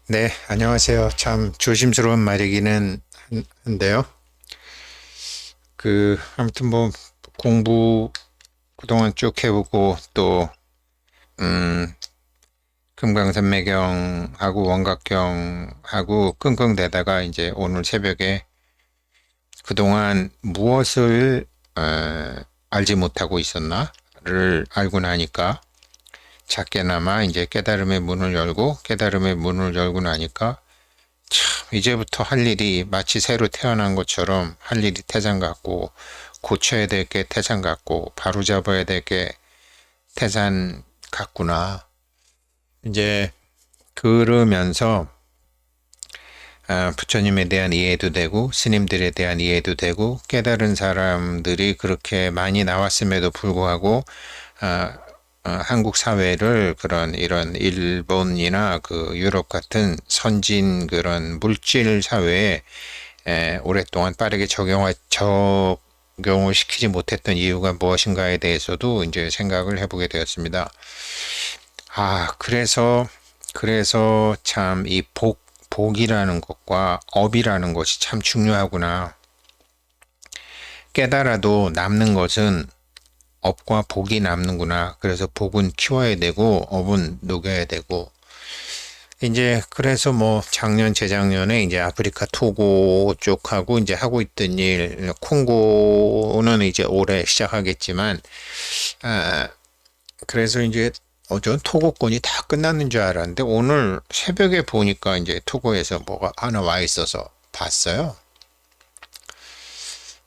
네, 안녕하세요. 참 조심스러운 말이기는 한데요. 아무튼 뭐, 공부 그동안 쭉 해보고, 또, 음, 금강산매경하고 원각경하고 끙끙대다가 이제 오늘 새벽에 그동안 무엇을, 알지 못하고 있었나를 알고 나니까 작게나마 이제 깨달음의 문을 열고 나니까 이제부터 할 일이 마치 새로 태어난 것처럼 할 일이 태산 같고, 고쳐야 될 게 태산 같고, 바로잡아야 될 게 태산 같구나. 이제 그러면서 부처님에 대한 이해도 되고 스님들에 대한 이해도 되고, 깨달은 사람들이 그렇게 많이 나왔음에도 불구하고 한국 사회를 그런 이런 일본이나 그 유럽 같은 선진 그런 물질 사회에 오랫동안 빠르게 적용을 시키지 못했던 이유가 무엇인가에 대해서도 이제 생각을 해보게 되었습니다. 그래서 참 이 복이라는 것과 업이라는 것이 참 중요하구나. 깨달아도 남는 것은 업과 복이 남는구나. 그래서 복은 키워야 되고 업은 녹여야 되고, 이제 그래서 뭐 작년 재작년에 이제 아프리카 토고 쪽하고 이제 하고 있던 일, 콩고는 이제 올해 시작하겠지만, 아 그래서 이제 어전 토고권이 다 끝났는 줄 알았는데 오늘 새벽에 보니까 이제 토고에서 뭐가 하나 와 있어서 봤어요.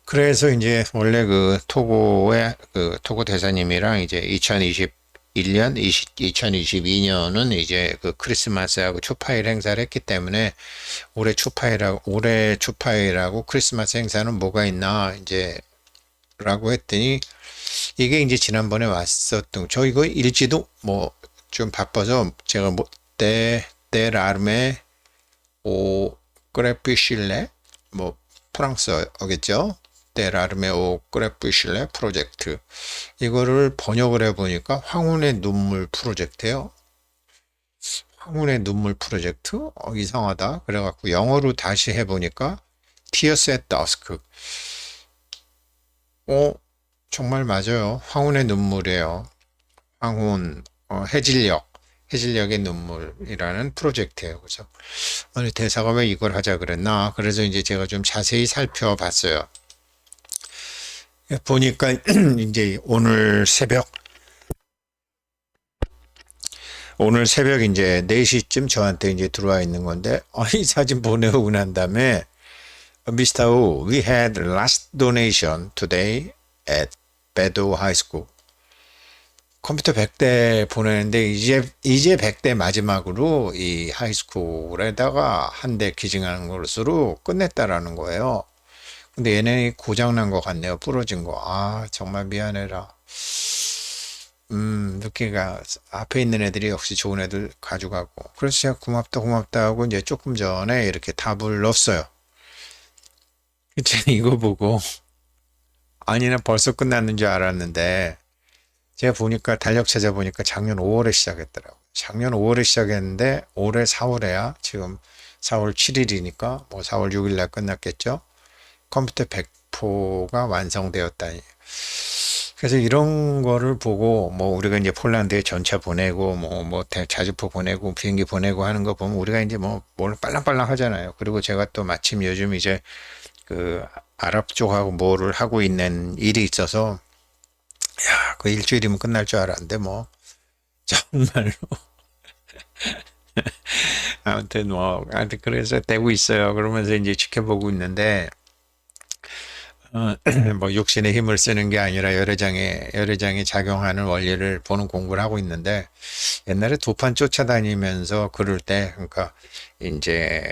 그래서 이제 원래 그 토고의 그 토고 대사님이랑 이제 2021년, 2022년은 이제 그 크리스마스하고 추파일 행사를 했기 때문에 올해 추파일하고 크리스마스 행사는 뭐가 있나 이제 라고 했더니, 이게 이제 지난번에 왔었던 저 이거 일지도 뭐 좀 바빠서 제가 뭐 라르메 오 그레피실레, 뭐 프랑스어겠죠. 라르메 오 그레피실레 프로젝트, 이거를 번역을 해보니까 황혼의 눈물 프로젝트예요. 황혼의 눈물 프로젝트? 이상하다. 그래갖고 영어로 다시 해보니까 Tears at Dusk. 어, 정말 맞아요. 황혼의 눈물이에요. 황혼, 해질녘의 눈물이라는 프로젝트예요. 그래서 아니 대사가 왜 이걸 하자 그랬나? 그래서 이제 제가 좀 자세히 살펴봤어요. 보니까 이제 오늘 새벽 이제 4시쯤 저한테 이제 들어와 있는 건데, 이 사진 보내고 난 다음에, Mr. Wu, we had last donation today at Bedo High School. 컴퓨터 100대 보내는데 이제 100대 마지막으로 이 하이스쿨에다가 한 대 기증하는 것으로 끝냈다라는 거예요. 근데 얘네 고장난 것 같네요. 부러진 거. 정말 미안해라. 느끼가 앞에 있는 애들이 역시 좋은 애들 가져가고. 그래서 제가 고맙다 하고 이제 조금 전에 이렇게 답을 넣었어요. 제가 이거 보고 아니 나 벌써 끝났는 줄 알았는데, 제가 보니까 달력 찾아보니까 작년 5월에 시작했더라고. 작년 5월에 시작했는데 올해 4월에야 지금 4월 7일이니까 뭐 4월 6일 날 끝났겠죠. 컴퓨터 100포가 완성되었다니. 그래서 이런 거를 보고 뭐 우리가 이제 폴란드에 전차 보내고 뭐 자주포 보내고 비행기 보내고 하는 거 보면 우리가 이제 뭐 뭘 빨랑빨랑 하잖아요. 그리고 제가 또 마침 요즘 이제 그 아랍 쪽하고 뭐를 하고 있는 일이 있어서, 그 일주일이면 끝날 줄 알았는데 뭐 정말로 아무튼 그래서 되고 있어요. 그러면서 이제 지켜보고 있는데, 어, 뭐 육신의 힘을 쓰는 게 아니라 열애장에 작용하는 원리를 보는 공부를 하고 있는데, 옛날에 도판 쫓아다니면서 그럴 때, 그러니까 이제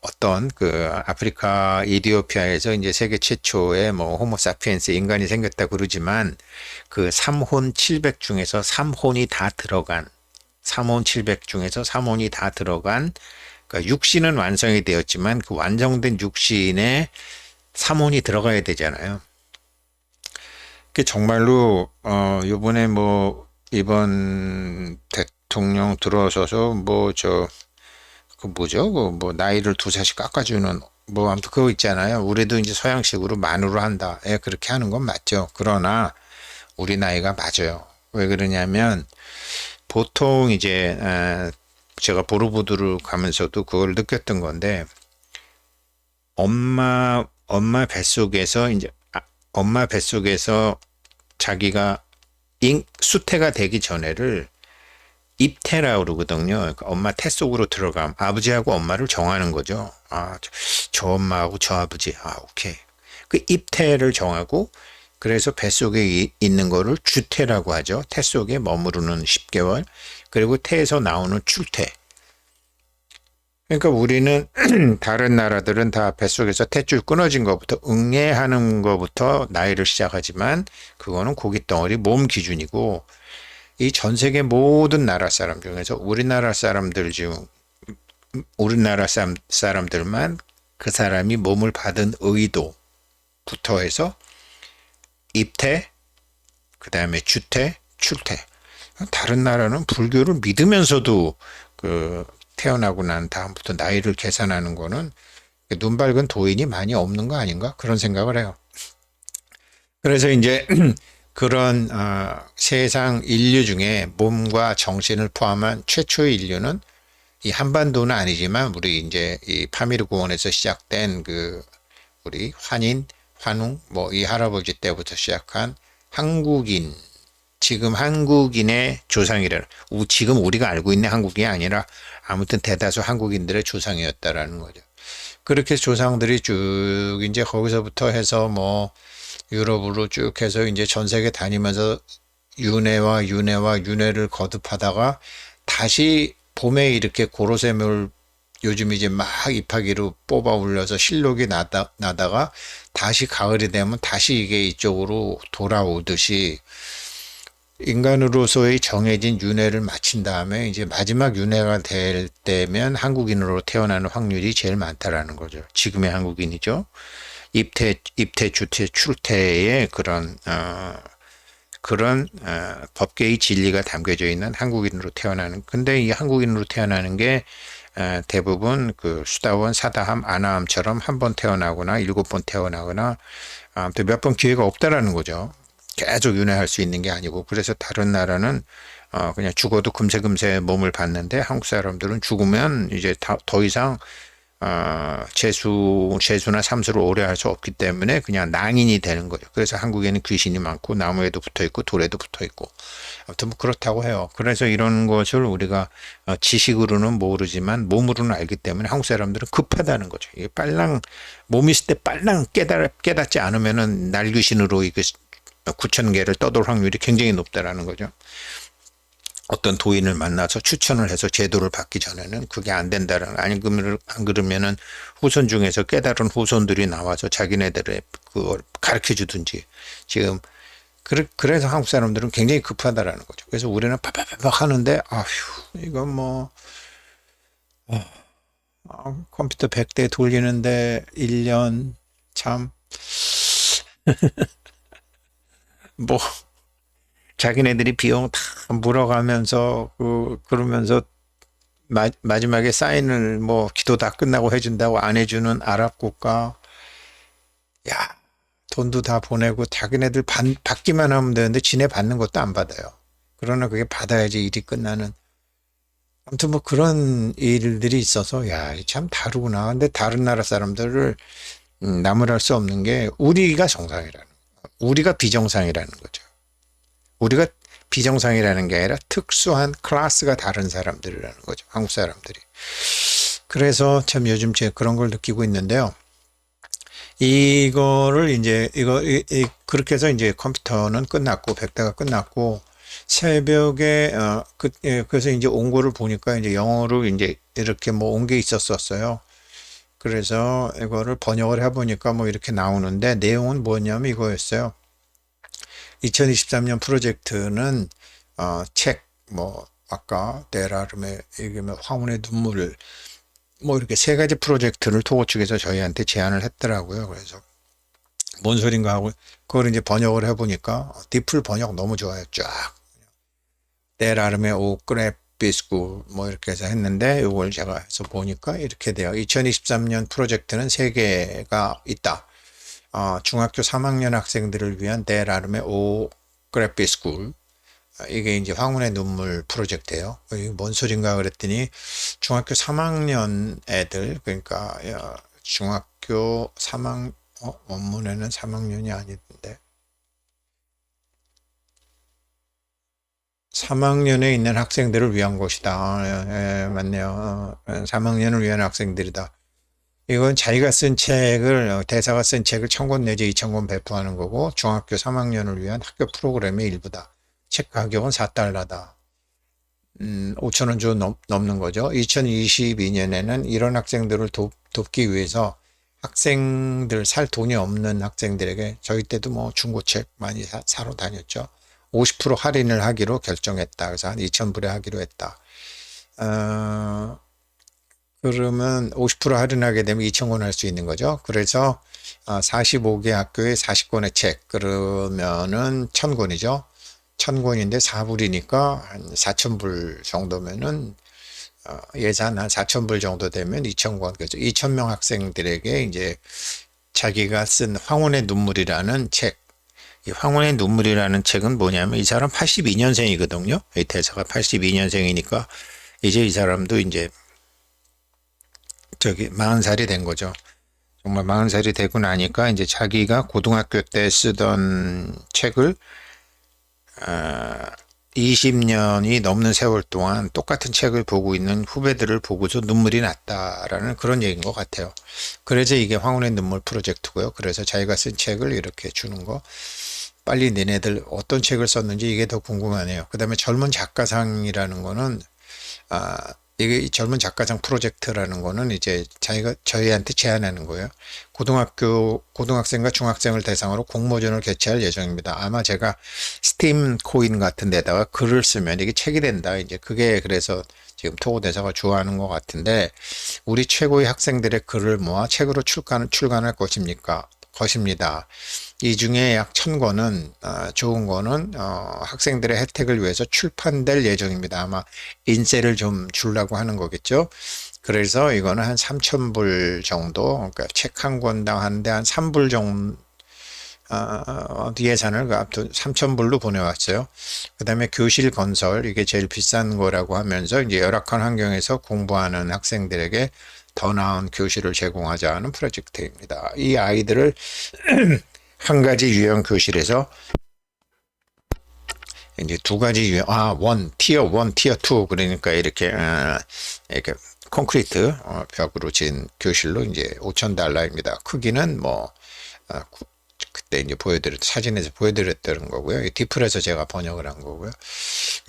어떤 그 아프리카 이디오피아에서 이제 세계 최초의 뭐 호모사피엔스 인간이 생겼다 그러지만, 그 삼혼 7백 중에서 3혼이 다 들어간, 3혼 7백 중에서 3혼이 다 들어간, 그러니까 육신은 완성이 되었지만 그 완성된 육신에 3혼이 들어가야 되잖아요. 그 정말로 요번에 뭐 이번 대통령 들어서서 뭐 저 그 뭐죠? 그 뭐 나이를 두 살씩 깎아주는 뭐 아무튼 그거 있잖아요. 우리도 이제 서양식으로 만으로 한다. 예, 그렇게 하는 건 맞죠. 그러나 우리 나이가 맞아요. 왜 그러냐면 보통 이제 제가 보르보드를 가면서도 그걸 느꼈던 건데 엄마 뱃속에서 이제 엄마 뱃속에서 자기가 수태가 되기 전에를 입태라고 그러거든요. 그러니까 엄마 태 속으로 들어감. 아버지하고 엄마를 정하는 거죠. 저 엄마하고 저 아버지. 오케이. 그 입태를 정하고 그래서 뱃속에 있는 거를 주태라고 하죠. 태 속에 머무르는 10개월. 그리고 태에서 나오는 출태. 그러니까 우리는 다른 나라들은 다 뱃속에서 탯줄 끊어진 것부터 응애하는 것부터 나이를 시작하지만 그거는 고깃덩어리 몸 기준이고 이 전 세계 모든 나라 사람 중에서 우리나라 사람들만 그 사람이 몸을 받은 의도부터 해서 입태, 그 다음에 주태, 출태. 다른 나라는 불교를 믿으면서도 그 태어나고 난 다음부터 나이를 계산하는 거는 눈 밝은 도인이 많이 없는 거 아닌가? 그런 생각을 해요. 그래서 이제 그런 세상 인류 중에 몸과 정신을 포함한 최초의 인류는 이 한반도는 아니지만 우리 이제 이 파미르 공원에서 시작된 그 우리 환인, 환웅 뭐 이 할아버지 때부터 시작한 한국인 지금 한국인의 조상이라는 지금 우리가 알고 있는 한국인이 아니라 아무튼 대다수 한국인들의 조상이었다라는 거죠. 그렇게 조상들이 쭉 이제 거기서부터 해서 뭐 유럽으로 쭉 해서 이제 전 세계 다니면서 윤회를 거듭하다가 다시 봄에 이렇게 고로쇠물 요즘 이제 막 잎하기로 뽑아 올려서 실록이 나다가 다시 가을이 되면 다시 이게 이쪽으로 돌아오듯이 인간으로서의 정해진 윤회를 마친 다음에 이제 마지막 윤회가 될 때면 한국인으로 태어나는 확률이 제일 많다라는 거죠. 지금의 한국인이죠. 입태, 주태, 출태의 그런 법계의 진리가 담겨져 있는 한국인으로 태어나는. 근데 이 한국인으로 태어나는 게 대부분 그 수다원, 사다함, 아나함처럼 한 번 태어나거나 7번 태어나거나 아무튼 몇 번 기회가 없다라는 거죠. 계속 윤회할 수 있는 게 아니고 그래서 다른 나라는 그냥 죽어도 금세금세 몸을 받는데 한국 사람들은 죽으면 이제 더 이상 재수나 삼수를 오래 할 수 없기 때문에 그냥 낭인이 되는 거죠. 그래서 한국에는 귀신이 많고 나무에도 붙어 있고 돌에도 붙어 있고 아무튼 뭐 그렇다고 해요. 그래서 이런 것을 우리가 지식으로는 모르지만 몸으로는 알기 때문에 한국 사람들은 급하다는 거죠. 이게 몸 있을 때 빨랑 깨닫지 않으면은 날귀신으로 이게 9,000개를 떠돌 확률이 굉장히 높다라는 거죠. 어떤 도인을 만나서 추천을 해서 제도를 받기 전에는 그게 안 된다라는, 안 그러면은 후손 중에서 깨달은 후손들이 나와서 자기네들의 그걸 가르쳐 주든지 지금 그래서 한국 사람들은 굉장히 급하다라는 거죠. 그래서 우리는 팍팍팍 하는데 이건 뭐 컴퓨터 100대 돌리는데 1년 참 뭐 자기네들이 비용 다 물어가면서 그러면서 마지막에 사인을 뭐 기도 다 끝나고 해준다고 안 해주는 아랍 국가. 야, 돈도 다 보내고 자기네들 받기만 하면 되는데 지네 받는 것도 안 받아요. 그러나 그게 받아야지 일이 끝나는. 아무튼 뭐 그런 일들이 있어서 야, 참 다르구나. 근데 다른 나라 사람들을 나무랄 수 없는 게 우리가 비정상이라는 거죠. 우리가 비정상이라는 게 아니라 특수한 클래스가 다른 사람들이라는 거죠. 한국 사람들이. 그래서 참 요즘 제가 그런 걸 느끼고 있는데요. 이거를 이제 그렇게 해서 이제 컴퓨터는 끝났고 100대가 끝났고 새벽에 그래서 이제 온 거를 보니까 이제 영어로 이제 이렇게 뭐 온 게 있었어요. 그래서 이거를 번역을 해보니까 뭐 이렇게 나오는데 내용은 뭐냐면 이거였어요. 2023년 프로젝트는 책, 뭐 아까 데라름의 얘기면 황혼의 눈물 뭐 이렇게 세 가지 프로젝트를 토고 측에서 저희한테 제안을 했더라고요. 그래서 뭔 소린가 하고 그걸 이제 번역을 해보니까 디플 번역 너무 좋아요. 쫙 데라름의 오 그래 비스쿨 뭐 이렇게 해서 했는데 이걸 제가 해서 보니까 이렇게 돼요. 2023년 프로젝트는 3개가 있다. 중학교 3학년 학생들을 위한 내 나름의 오 그래피 스쿨. 이게 이제 황혼의 눈물 프로젝트예요. 이게 뭔 소린가 그랬더니 중학교 3학년 애들, 그러니까 중학교 3학 원문에는 3학년이 아닌데 3학년에 있는 학생들을 위한 것이다. 맞네요. 3학년을 위한 학생들이다. 이건 자기가 쓴 책을, 대사가 쓴 책을 1000권 내지 2000권 배포하는 거고, 중학교 3학년을 위한 학교 프로그램의 일부다. 책 가격은 4달러다. 5천원 좀 넘는 거죠. 2022년에는 이런 학생들을 돕기 위해서 학생들 살 돈이 없는 학생들에게 저희 때도 뭐 중고책 많이 사러 다녔죠. 50% 할인을 하기로 결정했다. 그래서 한 2,000불에 하기로 했다. 그러면 50% 할인하게 되면 2,000권 할 수 있는 거죠. 그래서 45개 학교에 40권의 책, 그러면은 1,000권이죠. 1,000권인데 4불이니까 한 4,000불 정도면은 예산 한 4,000불 정도 되면 2,000권, 그죠. 2,000명 학생들에게 이제 자기가 쓴 황혼의 눈물이라는 책, 이 황혼의 눈물이라는 책은 뭐냐면 이 사람 82년생이거든요. 이 대사가 82년생이니까 이제 이 사람도 이제 40살이 된 거죠. 정말 40살이 되고 나니까 이제 자기가 고등학교 때 쓰던 책을 20년이 넘는 세월 동안 똑같은 책을 보고 있는 후배들을 보고서 눈물이 났다라는 그런 얘기인 것 같아요. 그래서 이게 황혼의 눈물 프로젝트고요. 그래서 자기가 쓴 책을 이렇게 주는 거. 빨리 니네들 어떤 책을 썼는지 이게 더 궁금하네요. 그 다음에 젊은 작가상이라는 거는 이게 젊은 작가상 프로젝트라는 거는 이제 자기가 저희한테 제안하는 거예요. 고등학생과 중학생을 대상으로 공모전을 개최할 예정입니다. 아마 제가 스팀 코인 같은 데다가 글을 쓰면 이게 책이 된다. 이제 그게 그래서 지금 토고 대사가 좋아하는 것 같은데 우리 최고의 학생들의 글을 모아 책으로 출간할 것입니다. 이 중에 약 1,000권은 좋은 거는 학생들의 혜택을 위해서 출판될 예정입니다. 아마 인세를 좀 주려고 하는 거겠죠. 그래서 이거는 한 3,000불 정도, 그러니까 책 한 권당 하는데 한 3불 정도 예산을 3,000불로 보내왔어요. 그 다음에 교실 건설, 이게 제일 비싼 거라고 하면서 이제 열악한 환경에서 공부하는 학생들에게 더 나은 교실을 제공하자는 프로젝트입니다. 이 아이들을 한 가지 유형 교실에서 이제 두 가지 유형, 티어 1, 티어 2, 그러니까 이렇게 콘크리트 벽으로 지은 교실로 이제 5,000달러입니다. 크기는 뭐 그때 이제 사진에서 보여드렸다는 거고요. 디플에서 제가 번역을 한 거고요.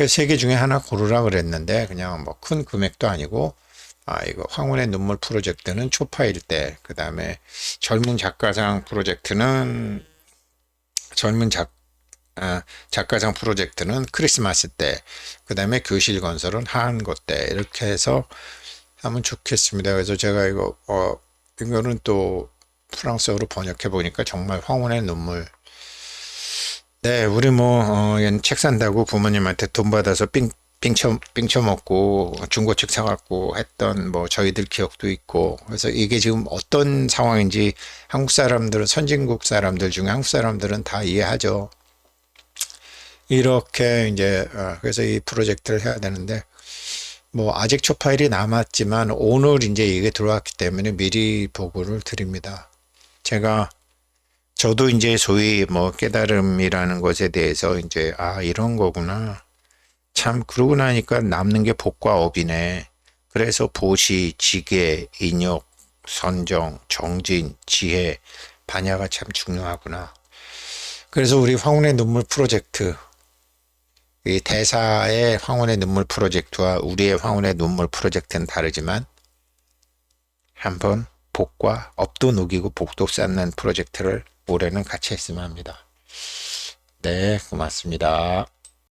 세 개 중에 하나 고르라 그랬는데 그냥 뭐 큰 금액도 아니고 이거 황혼의 눈물 프로젝트는 초파일 때, 그 다음에 젊은 작가상 프로젝트는 작가상 프로젝트는 크리스마스 때, 그 다음에 교실 건설은 한거 때, 이렇게 해서 하면 좋겠습니다. 그래서 제가 이거는 또 프랑스어로 번역해 보니까 정말 황혼의 눈물. 네, 우리 책 산다고 부모님한테 돈 받아서 삥 쳐먹고 중고책 사갖고 했던 저희들 기억도 있고, 그래서 이게 지금 어떤 상황인지 한국 사람들은, 선진국 사람들 중에 한국 사람들은 다 이해하죠. 이렇게 이제 그래서 이 프로젝트를 해야 되는데 아직 초파일이 남았지만 오늘 이제 이게 들어왔기 때문에 미리 보고를 드립니다. 저도 이제 소위 깨달음이라는 것에 대해서 이제 이런 거구나. 참 그러고 나니까 남는 게 복과 업이네. 그래서 보시, 지계, 인욕, 선정, 정진, 지혜, 반야가 참 중요하구나. 그래서 우리 황혼의 눈물 프로젝트, 이 대사의 황혼의 눈물 프로젝트와 우리의 황혼의 눈물 프로젝트는 다르지만 한번 복과 업도 누기고 복도 쌓는 프로젝트를 올해는 같이 했으면 합니다. 네, 고맙습니다.